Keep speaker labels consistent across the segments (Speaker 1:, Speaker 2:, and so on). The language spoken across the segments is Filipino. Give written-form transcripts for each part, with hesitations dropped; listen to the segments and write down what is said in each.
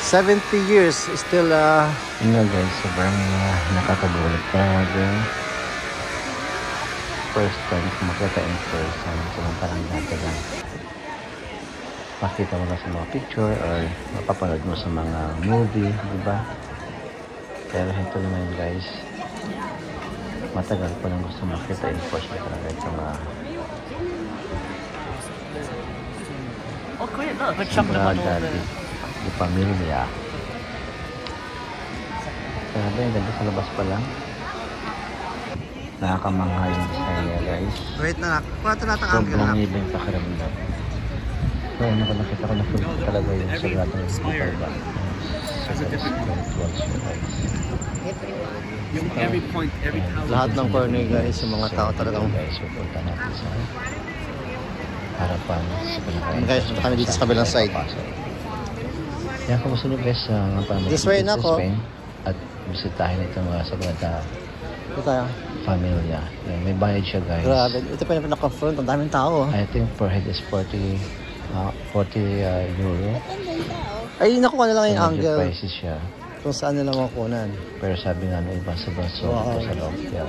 Speaker 1: 70 years still
Speaker 2: Yun guys, sobrang nakakagulat. Grabe. First time ko makita in person. Parang dati lang. Makita mo lang sa mga picture or mapapanood mo sa mga movie, di ba? Pero ito naman guys, matagal ko nang gusto makita in person talaga itong Daddy, di pamilya. Grabe, ang ganda sa labas pa lang. Nakakamangha yung design niya guys.
Speaker 1: wait na, wala ito natin ang
Speaker 2: Sobrang ibang pakiramdam. So, nakita ko na full talaga yung sagratang hospital ba.
Speaker 1: lahat ng corner guys, yung mga tao talagang
Speaker 2: guys, pupunta natin sa harapan.
Speaker 1: guys, punta kami dito sa kabilang side.
Speaker 2: Yan, kamusta nyo guys
Speaker 1: This way na ako.
Speaker 2: Spain at bisitahin itong mga Sagrada
Speaker 1: Ito tayo.
Speaker 2: Familia. Yan, may bayad siya guys.
Speaker 1: Grabe, ito pa yung pinaka-front, ang daming tao.
Speaker 2: I think per head is 40 euro.
Speaker 1: Ay, nakuha na lang yung angle
Speaker 2: prices siya.
Speaker 1: kung saan nila makukunan.
Speaker 2: Pero sabi nga ng iba sa baso ito sa loob. Kaya,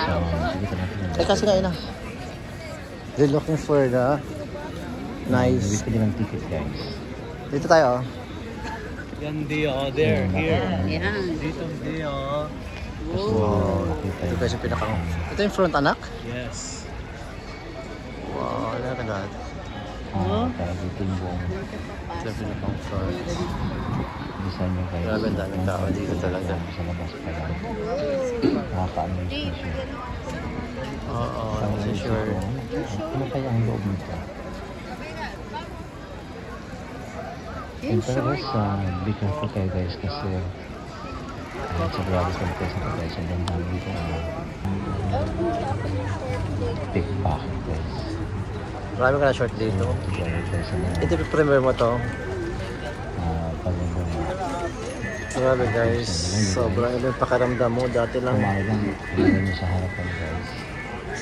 Speaker 2: so, sige natin.
Speaker 1: Eh, kasi na. They're looking for the nice.
Speaker 2: Bibili ng ticket guys.
Speaker 1: Dito tayo.
Speaker 3: Yan dia, there, here.
Speaker 4: Yan.
Speaker 3: Dito dia.
Speaker 1: Wow. Ito guys yung pinaka. Ito yung front anak?
Speaker 3: Yes.
Speaker 1: Wow, look at that.
Speaker 2: Kaya dito yung buong
Speaker 1: Ito yung pinakang front.
Speaker 2: design niya guys.
Speaker 1: Grabe, ang daming tao dito talaga.
Speaker 2: Sa labas pa lang. Nakaka-amaze siya.
Speaker 1: Oo, I'm sure.
Speaker 2: Ano kaya ang loob nito? Pero guys, be careful kayo guys kasi sa grabe sa mga sa guys, ang ganda dito pickpocket guys.
Speaker 1: Marami ka na short dito. Ito yung premier mo to.
Speaker 2: Pagandang
Speaker 1: Grabe guys, sobrang iba yung pakiramdam mo. Dati lang
Speaker 2: kumain nyo sa harapan guys.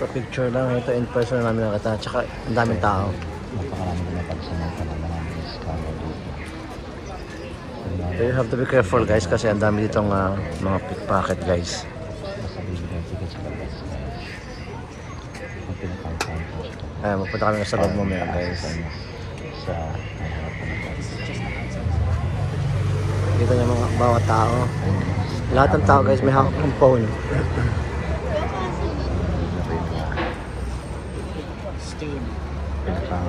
Speaker 1: sa picture lang, ito in person na namin nakita. Tsaka ang daming tao.
Speaker 2: Napakarami na napagsanay na maraming discover dito.
Speaker 1: So you have to be careful guys kasi ang dami ditong mga pickpocket guys.
Speaker 2: Basta bibigyan ticket sa labas guys. Ang pinakang-count ko siya.
Speaker 1: Ayan, magpunta kami sa loob mamaya guys.
Speaker 2: Sa harapan guys.
Speaker 1: Dito yung mga bawat tao. Lahat ng tao guys may hawak ng phone.
Speaker 2: Pinakang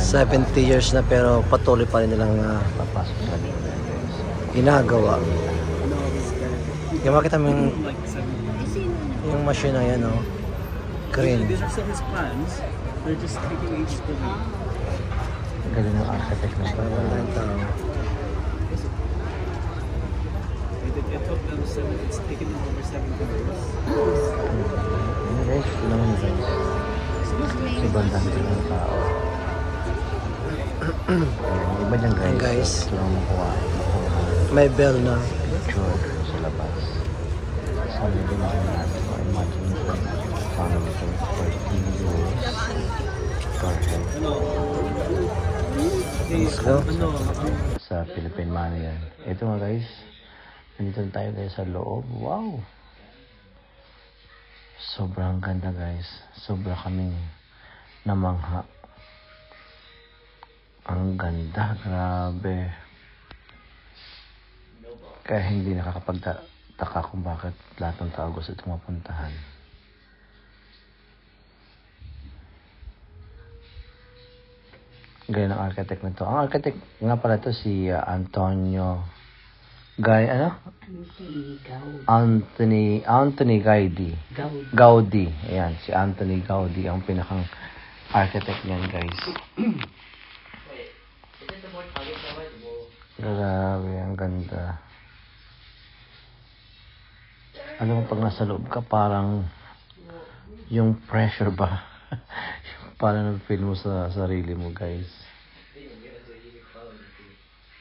Speaker 1: 70 years na pero patuloy pa rin nilang
Speaker 2: papasok sa loob guys.
Speaker 1: ginagawa. Yung makita mo yung machine na yan, oh. Green.
Speaker 3: These are still his plans. They're just taking each step.
Speaker 2: Galing ng architect na ito.
Speaker 3: It took them it's taken them over 7 years.
Speaker 2: Ano guys, ito naman guys. Si bandang ito ng tao. Iba dyan guys.
Speaker 1: Guys.
Speaker 2: Ito lang makuha.
Speaker 1: May bell na.
Speaker 2: Picture sa labas. So, hindi na siya natin. Imagine ito. Family ito. 14 euros. Per head.
Speaker 1: Let's go.
Speaker 2: Sa Philippine money yan. Ito nga guys. Nandito tayo guys sa loob. Wow! Sobrang ganda guys. Sobra kaming namangha. Ang ganda. Grabe. Kaya hindi nakakapagtaka kung bakit lahat ng tao gusto itong mapuntahan. Gaya ng architect na to. Ang architect nga pala to si Antonio Anthony Gaudi. Ayan, si Anthony Gaudi ang pinakang architect niyan guys. Grabe, ang ganda. Alam mo, pag nasa loob ka, parang yung pressure ba? Parang nag-feel mo sa sarili mo, guys.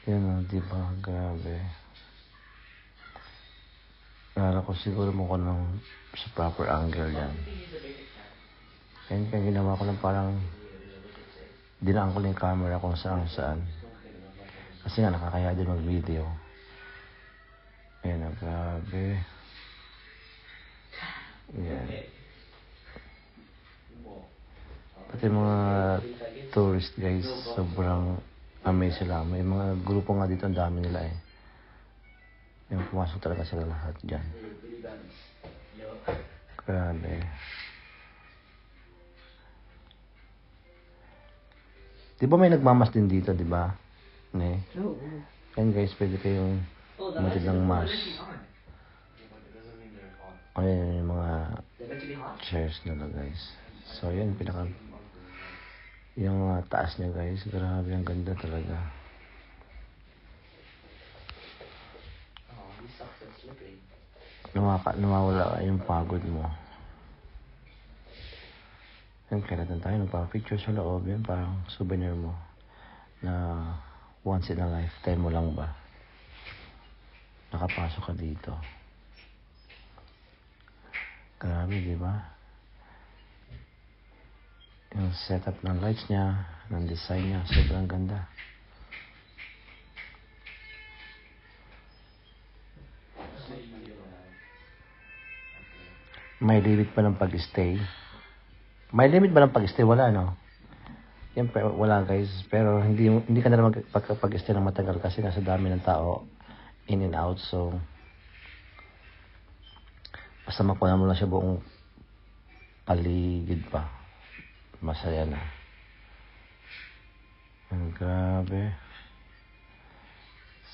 Speaker 2: Yan o, diba? Grabe. Kala ko siguro mo ko ng sa proper angle yan. Kaya ginawa ko lang parang dinaan ko lang yung camera kung saan. Kasi nga nakakaya din mag-video. Ayan na, grabe. Ayan. Pati mga tourist guys, sobrang amazed sila. May mga grupo nga dito, ang dami nila eh. Yung pumasok talaga sila lahat dyan. Grabe. Di ba may nagmamas din dito, di ba? Ne? Yan guys, pwede kayong umatid ng mas. Ayan yung mga chairs nila guys. So yan, yung taas niya guys. Grabe, ang ganda talaga. Nawawala yung pagod mo. Yan, kailan tayo nagpa-picture sa loob. Yan, parang souvenir mo na once in a lifetime mo lang ba nakapasok ka dito. Grabe, di ba? Yung setup ng lights niya, ng design niya, sobrang ganda. May limit pa ng pag-stay? May limit ba ng pag-stay? Wala, no? Yan, wala guys. Pero hindi ka na naman pag-stay ng matagal kasi nasa dami ng tao in and out. So, basta makuha mo lang siya buong paligid pa. Masaya na. Grabe.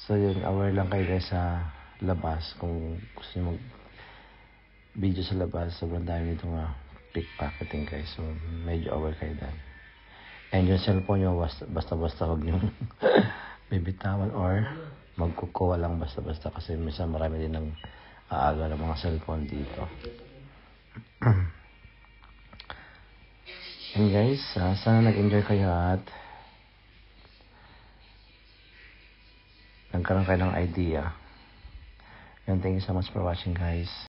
Speaker 2: So yun, aware lang kayo guys sa labas. Kung gusto nyo mag-video sa labas, sobrang dami nito nga pickpocketing guys. So, medyo aware kayo dyan. And yung cellphone nyo, basta-basta huwag nyo bibitawan or magkukuha lang basta-basta kasi minsan marami din ng aaga ng mga cellphone dito. And guys, sana nag-enjoy kayo at nagkaroon kayo ng idea. And thank you so much for watching guys.